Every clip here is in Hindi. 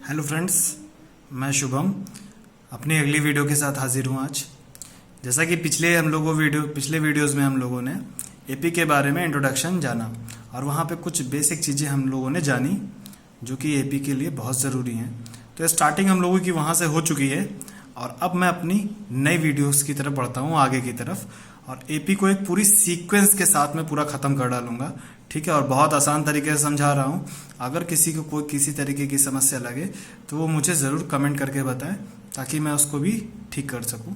हेलो फ्रेंड्स, मैं शुभम अपनी अगली वीडियो के साथ हाजिर हूँ आज। जैसा कि पिछले वीडियोस में हम लोगों ने एपी के बारे में इंट्रोडक्शन जाना और वहाँ पे कुछ बेसिक चीज़ें हम लोगों ने जानी जो कि एपी के लिए बहुत ज़रूरी हैं। तो स्टार्टिंग हम लोगों की वहाँ से हो चुकी है और अब मैं अपनी नई वीडियोस की तरफ बढ़ता हूँ आगे की तरफ, और एपी को एक पूरी सीक्वेंस के साथ में पूरा ख़त्म कर डालूंगा। ठीक है, और बहुत आसान तरीके से समझा रहा हूँ। अगर किसी को कोई किसी तरीके की समस्या लगे तो वो मुझे ज़रूर कमेंट करके बताएं ताकि मैं उसको भी ठीक कर सकूँ।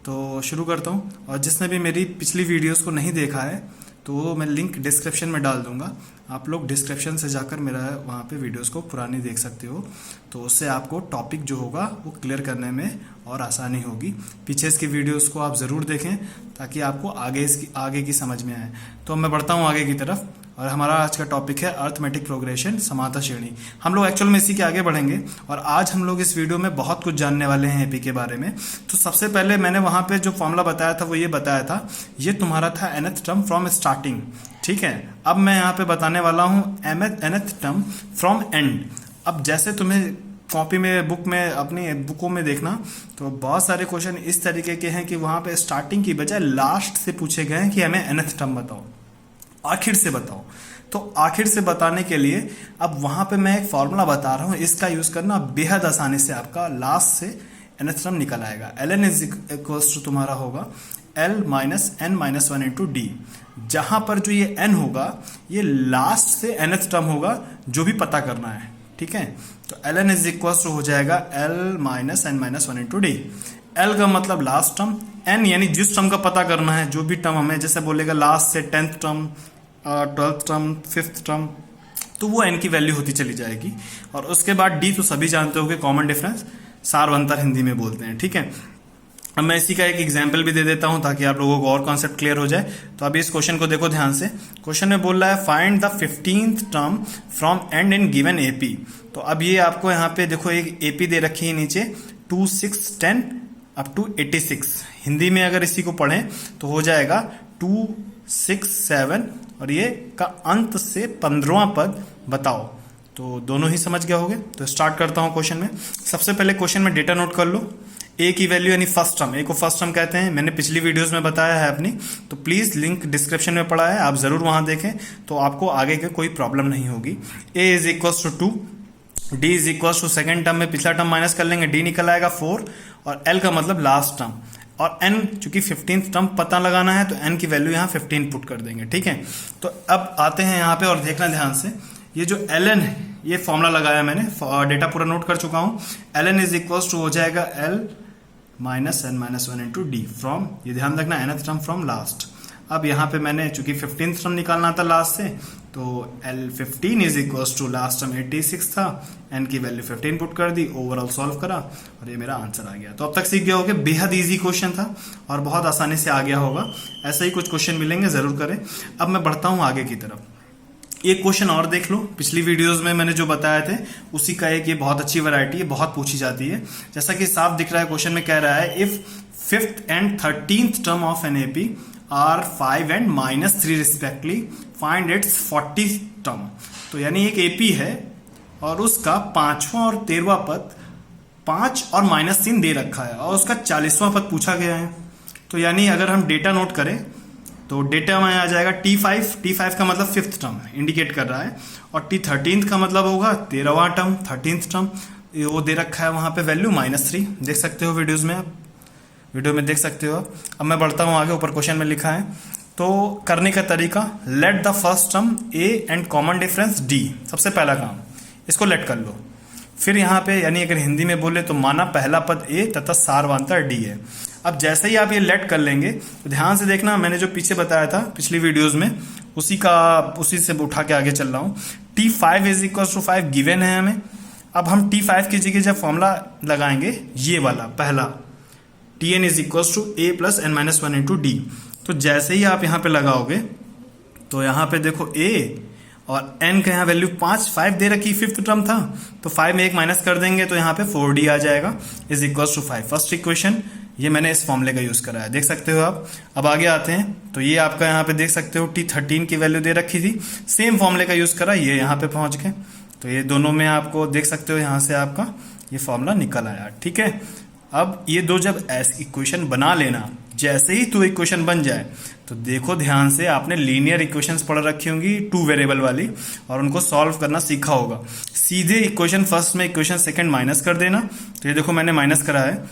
तो शुरू करता हूँ, और जिसने भी मेरी पिछली वीडियोस को नहीं देखा है तो वो मैं लिंक डिस्क्रिप्शन में डाल दूंगा। आप लोग डिस्क्रिप्शन से जाकर मेरा वहाँ पे वीडियोस को पुरानी देख सकते हो, तो उससे आपको टॉपिक जो होगा वो क्लियर करने में और आसानी होगी। पीछे इसकी वीडियोस को आप ज़रूर देखें ताकि आपको आगे की समझ में आए। तो मैं बढ़ता हूँ आगे की तरफ, और हमारा आज का टॉपिक है अर्थमेटिक प्रोग्रेशन, समानता श्रेणी। हम लोग एक्चुअल में इसी के आगे बढ़ेंगे और आज हम लोग इस वीडियो में बहुत कुछ जानने वाले हैं एपी के बारे में। तो सबसे पहले मैंने वहाँ पे जो फॉर्मूला बताया था वो ये बताया था, ये तुम्हारा था nth टर्म फ्रॉम स्टार्टिंग। ठीक है, अब मैं यहाँ पे बताने वाला हूँ nth टर्म फ्रॉम एंड। अब जैसे तुम्हें कॉपी में अपनी बुकों में देखना तो बहुत सारे क्वेश्चन इस तरीके के हैं कि वहाँ पे स्टार्टिंग की बजाय लास्ट से पूछे गए हैं कि हमें nth टर्म बताओ, आखिर से बताओ। तो आखिर से बताने के लिए अब वहां पे मैं एक फॉर्मूला बता रहा हूं, इसका यूज करना बेहद आसानी से आपका लास्ट से nth टर्म निकल आएगा। ln इज इक्वल्स टू तुम्हारा होगा l minus n minus one into D, जहां पर जो ये n होगा ये लास्ट से nth टर्म होगा जो भी पता करना है। ठीक है, तो ln इज इक्वल्स टू हो जाएगा l minus n minus one into D. L का मतलब लास्ट टर्म, n यानी जिस टर्म का पता करना है, जो भी टर्म हमें जैसे बोलेगा लास्ट से 10th term, 12th term, 5th term, तो वो n की वैल्यू होती चली जाएगी। और उसके बाद d तो सभी जानते हो कि कॉमन डिफरेंस, सारवंतर हिंदी में बोलते हैं। ठीक है, अब मैं इसी का एक एग्जाम्पल भी दे देता हूं ताकि आप लोगों को और कॉन्सेप्ट क्लियर हो जाए। तो अभी इस क्वेश्चन को देखो ध्यान से। क्वेश्चन में बोल रहा है find the 15th term from and in given AP. तो अब ये आपको यहाँ पे देखो एक एपी दे रखी है नीचे 2, 6, 10 अप टू 86। हिंदी में अगर इसी को पढ़ें तो हो जाएगा 2, 6, 7 और ये का अंत से 15वां पद बताओ। तो दोनों ही समझ गए होगे। तो स्टार्ट करता हूं क्वेश्चन में। सबसे पहले क्वेश्चन में डेटा नोट कर लो। ए की वैल्यू यानी फर्स्ट टर्म, ए को फर्स्ट टर्म कहते हैं, मैंने पिछली वीडियोस में बताया है अपनी, तो प्लीज लिंक डिस्क्रिप्शन में पड़ा है, आप जरूर वहां देखें तो आपको आगे के कोई प्रॉब्लम नहीं होगी। A is equals to 2, D is equals to second term में पिछला टर्म माइनस कर लेंगे, डी निकल आएगा 4, और एल का मतलब लास्ट टर्म, और एन चूंकि 15th टर्म पता लगाना है तो एन की वैल्यू यहाँ 15 पुट कर देंगे। ठीक है, तो अब आते हैं यहाँ पे और देखना ध्यान से, ये जो एल एन है ये फॉर्मूला लगाया मैंने, डेटा पूरा नोट कर चुका हूँ। L N is equals to हो जाएगा L minus N minus one into D from, ये ध्यान रखना, nth टर्म फ्रॉम लास्ट। अब यहाँ पे मैंने चूंकि 15th टर्म निकालना था लास्ट से, तो L15 is equals to last term 86 था, n की वैल्यू 15 पुट कर दी, ओवरऑल सॉल्व करा और ये मेरा आंसर आ गया। तो अब तक सीख गया होगा, बेहद इजी क्वेश्चन था और बहुत आसानी से आ गया होगा। ऐसे ही कुछ क्वेश्चन मिलेंगे, जरूर करें। अब मैं बढ़ता हूँ आगे की तरफ। एक क्वेश्चन और देख लो, पिछली वीडियोस में मैंने जो बताए थे उसी का एक, ये बहुत अच्छी वैरायटी है, बहुत पूछी जाती है। जैसा कि साफ दिख रहा है क्वेश्चन में कह रहा है if 5th and 13th term of N AP R 5 and -3 respectively find its 40th term. तो यानी एक एपी है और उसका 5वां और 13वां पद 5 और -3 दे रखा है और उसका 40वां पद पूछा गया है। तो यानी अगर हम डेटा नोट करें तो डेटा में आ जाएगा T5 का मतलब 5th टर्म इंडिकेट कर रहा है, और T13 का मतलब होगा 13वां टर्म, 13th टर्म, वो दे रखा है वहां पे वैल्यू -3, देख सकते हो वीडियो में देख सकते हो। अब मैं बढ़ता हूं आगे, ऊपर क्वेश्चन में लिखा है। तो करने का तरीका, let the first term A and common difference D, सबसे पहला काम इसको लेट कर लो। फिर यहाँ पे यानी अगर हिंदी में बोले तो माना पहला पद ए तथा सारवांतर डी है। अब जैसे ही आप ये लेट कर लेंगे तो ध्यान से देखना, मैंने जो पीछे बताया था पिछली वीडियोस में उसी से उठा के आगे चल रहा हूँ। T5 is equal to 5 given है हमें। अब हम T5 की जगह जब फॉर्मूला लगाएंगे ये वाला पहला, Tn is equal to A plus N minus one into D. तो जैसे ही आप यहाँ पे लगाओगे तो यहाँ पे देखो a और n का यहाँ वैल्यू 5 दे रखी, 5th टर्म था तो 5 में एक माइनस कर देंगे तो यहाँ पे 4d आ जाएगा is equal to 5। First equation ये मैंने इस फॉर्मूले का यूज करा है, देख सकते हो आप। अब आगे आते हैं तो ये आपका यहाँ पे देख सकते हो T13 की वैल्यू दे रखी थी, सेम फॉर्मूले का यूज करा, ये यहाँ पे पहुंच गए। तो ये दोनों में आपको देख सकते हो, यहाँ से आपका ये फॉर्मूला निकल आया। ठीक है, अब ये दो जब ऐसे इक्वेशन बना लेना, जैसे ही 2 इक्वेशन बन जाए तो देखो ध्यान से, आपने लीनियर इक्वेशंस पढ़ रखी होंगी 2 वेरिएबल वाली, और उनको सॉल्व करना सीखा होगा। सीधे इक्वेशन फर्स्ट में इक्वेशन सेकंड माइनस कर देना। तो ये देखो मैंने माइनस करा है,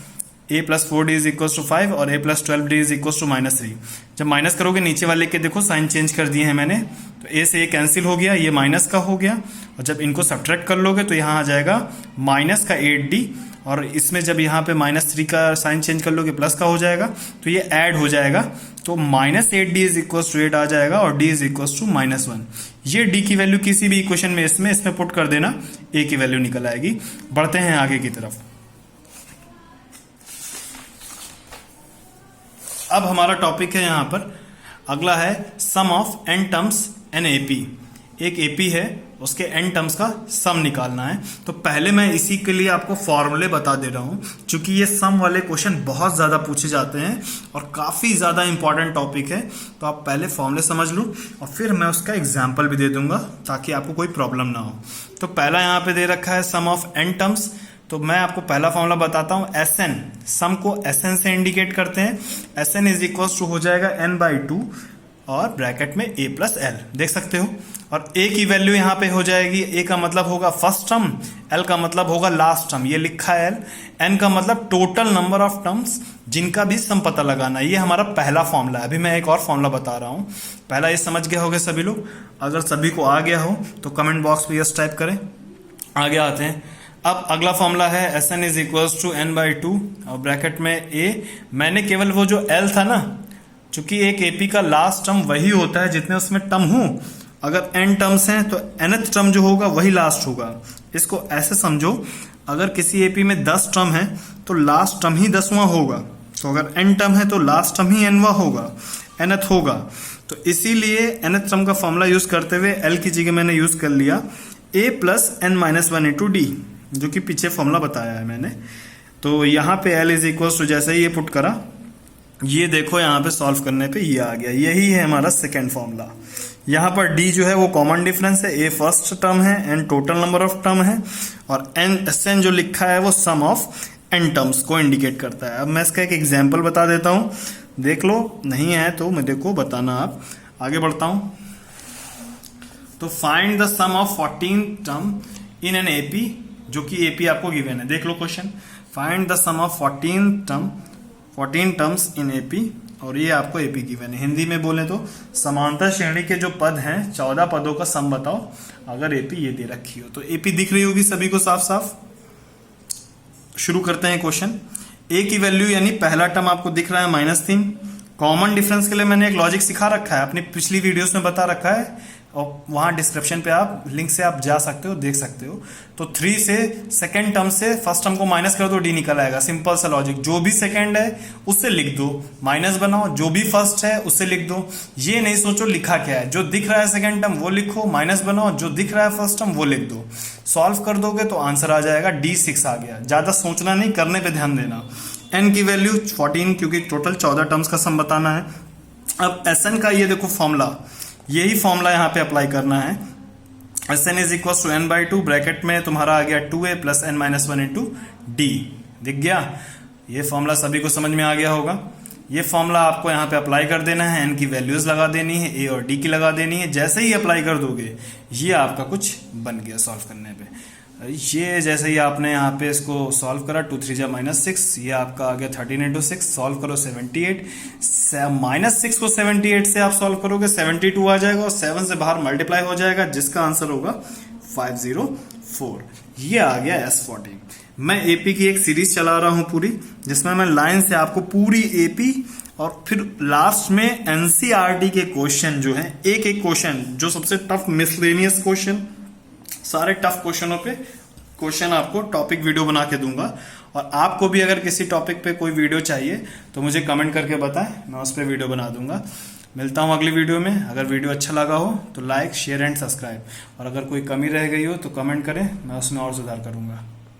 a + 4d = 5 और a + 12d = -3। जब माइनस करोगे नीचे वाले के देखो साइन चेंज कर दिए हैं मैंने, तो a से ये कैंसिल हो गया, ये माइनस का हो गया, और जब इनको सब्ट्रैक्ट कर लोगे तो यहाँ आ जाएगा माइनस का 8d, और इसमें जब यहाँ पे -3 का साइन चेंज कर लोगे प्लस का हो जाएगा, तो ये ऐड हो जाएगा, तो -8d = 8 आ जाएगा और d = -1। ये d की वैल्यू किसी भी इक्वेशन में इसमें पुट कर देना, a की वैल्यू निकल आएगी। बढ़ते हैं आगे की तरफ। अब हमारा टॉपिक है यहाँ पर, अगला है sum of n terms an AP. एक एपी है, उसके n टर्म्स का सम निकालना है। तो पहले मैं इसी के लिए आपको फॉर्मूले बता दे रहा हूँ, क्योंकि ये सम वाले क्वेश्चन बहुत ज़्यादा पूछे जाते हैं और काफ़ी ज़्यादा इंपॉर्टेंट टॉपिक है। तो आप पहले फॉर्मूले समझ लो और फिर मैं उसका एग्जाम्पल भी दे दूंगा ताकि आपको कोई प्रॉब्लम ना हो। तो पहला यहाँ पे दे रखा है सम ऑफ n टर्म्स। तो मैं आपको पहला फॉर्मूला बताता हूँ, Sn, सम को Sn से इंडिकेट करते हैं। Sn = हो जाएगा n/2 और ब्रैकेट में a + l, देख सकते हो। और a की वैल्यू यहाँ पे हो जाएगी, a का मतलब होगा फर्स्ट टर्म, l का मतलब होगा लास्ट टर्म, ये लिखा है l, n का मतलब टोटल नंबर ऑफ टर्म्स जिनका भी सम पता लगाना। ये हमारा पहला फॉर्मूला है। अभी मैं एक और फॉर्मूला बता रहा हूँ, पहला ये समझ गए होंगे सभी लोग। अगर सभी को आ गया हो तो कमेंट बॉक्स में यस टाइप करें। आगे आते हैं। अब अगला फॉर्मूला है Sn = n/2 और ब्रैकेट में a। मैंने केवल वो जो l था ना, चूंकि एक एपी का लास्ट टर्म वही होता है जितने उसमें टर्म हो। अगर n टर्म्स हैं तो nth टर्म जो होगा वही लास्ट होगा। इसको ऐसे समझो, अगर किसी एपी में 10 टर्म है तो लास्ट टर्म ही 10वां होगा। तो अगर n टर्म है तो लास्ट टर्म ही nवां होगा, nth होगा। तो इसीलिए nth टर्म का फॉर्मूला यूज करते हुए l की जगह मैंने यूज कर लिया a + n-1 × d, जो कि पीछे फॉर्मूला बताया है मैंने। तो यहाँ पे l = जैसे ही ये पुट करा, ये देखो यहाँ पे सॉल्व करने पे ये आ गया। यही है हमारा सेकेंड फॉर्मूला। यहाँ पर d जो है वो कॉमन डिफरेंस है, a फर्स्ट टर्म है, n total number of term है, और Sn जो लिखा है वो सम ऑफ n टर्म्स को इंडिकेट करता है। अब मैं इसका एक एग्जाम्पल बता देता हूँ, देख लो, नहीं है तो मैं देखो बताना आप। आगे बढ़ता हूँ। तो find the sum of 14 term in an AP, जो कि एपी आपको गिवन है। देख लो question, find the sum of 14 terms in AP, और ये आपको एपी गिवन है। हिंदी में बोले तो समांतर श्रेणी के जो पद हैं 14 पदों का सम बताओ अगर एपी ये दे रखी हो। तो एपी दिख रही होगी सभी को साफ साफ। शुरू करते हैं क्वेश्चन। ए की वैल्यू यानी पहला टर्म आपको दिख रहा है -3। कॉमन डिफरेंस के लिए मैंने एक लॉजिक सिखा रखा है, अपनी पिछली वीडियोस में बता रखा है, और वहां डिस्क्रिप्शन पे आप लिंक से आप जा सकते हो, देख सकते हो। तो 3 से सेकंड टर्म से फर्स्ट टर्म को माइनस कर दो, डी निकल आएगा। सिंपल सा लॉजिक, जो भी सेकंड है उससे लिख दो, माइनस बनाओ, जो भी फर्स्ट है उससे लिख दो। ये नहीं सोचो लिखा क्या है, जो दिख रहा है सेकंड टर्म वो लिखो, माइनस बनाओ, जो दिख रहा है फर्स्ट टर्म वो लिख दो। सॉल्व कर दोगे तो आंसर आ जाएगा D6 आ गया। ज्यादा सोचना नहीं, करने पे ध्यान देना। n की वैल्यू 14, क्योंकि टोटल 14 टर्म्स का सम बताना है। अब Sn का ये देखो फॉर्मूला, यही फॉर्मूला यहाँ पे अप्लाई करना है। Sn = n/2, ब्रैकेट में तुम्हारा आ गया 2a + n-1 × d, दिख गया। ये फॉर्मूला सभी को समझ में आ गया होगा। ये फॉर्मूला आपको यहाँ पे अप्लाई कर देना है, n की वैल्यूज लगा देनी है, a और d की लगा देनी है। जैसे ही अप्लाई कर दोगे ये आपका कुछ बन गया सॉल्व करने पे। ये जैसे ही आपने यहाँ पे इसको सॉल्व करा, 2 3 जा -6, ये आपका आ गया 13 × 6, सॉल्व करो 78। -6 को 78 से आप सॉल्व करोगे 72 आ जाएगा, और 7 से बाहर मल्टीप्लाई हो जाएगा, जिसका आंसर होगा 504। ये आ गया S14। मैं एपी की एक सीरीज चला रहा हूं पूरी, जिसमें मैं लाइन से आपको पूरी एपी और फिर लास्ट में एनसीईआरटी के क्वेश्चन जो है, एक एक क्वेश्चन, जो सबसे टफ मिसलेनियस क्वेश्चन, सारे टफ क्वेश्चनों पे क्वेश्चन आपको टॉपिक वीडियो बना के दूंगा। और आपको भी अगर किसी टॉपिक पे कोई वीडियो चाहिए तो मुझे कमेंट करके बताएं, मैं उस पर वीडियो बना दूंगा। मिलता हूं अगली वीडियो में। अगर वीडियो अच्छा लगा हो तो लाइक, शेयर एंड सब्सक्राइब, और अगर कोई कमी रह गई हो तो कमेंट करें, मैं उसमें और सुधार करूंगा।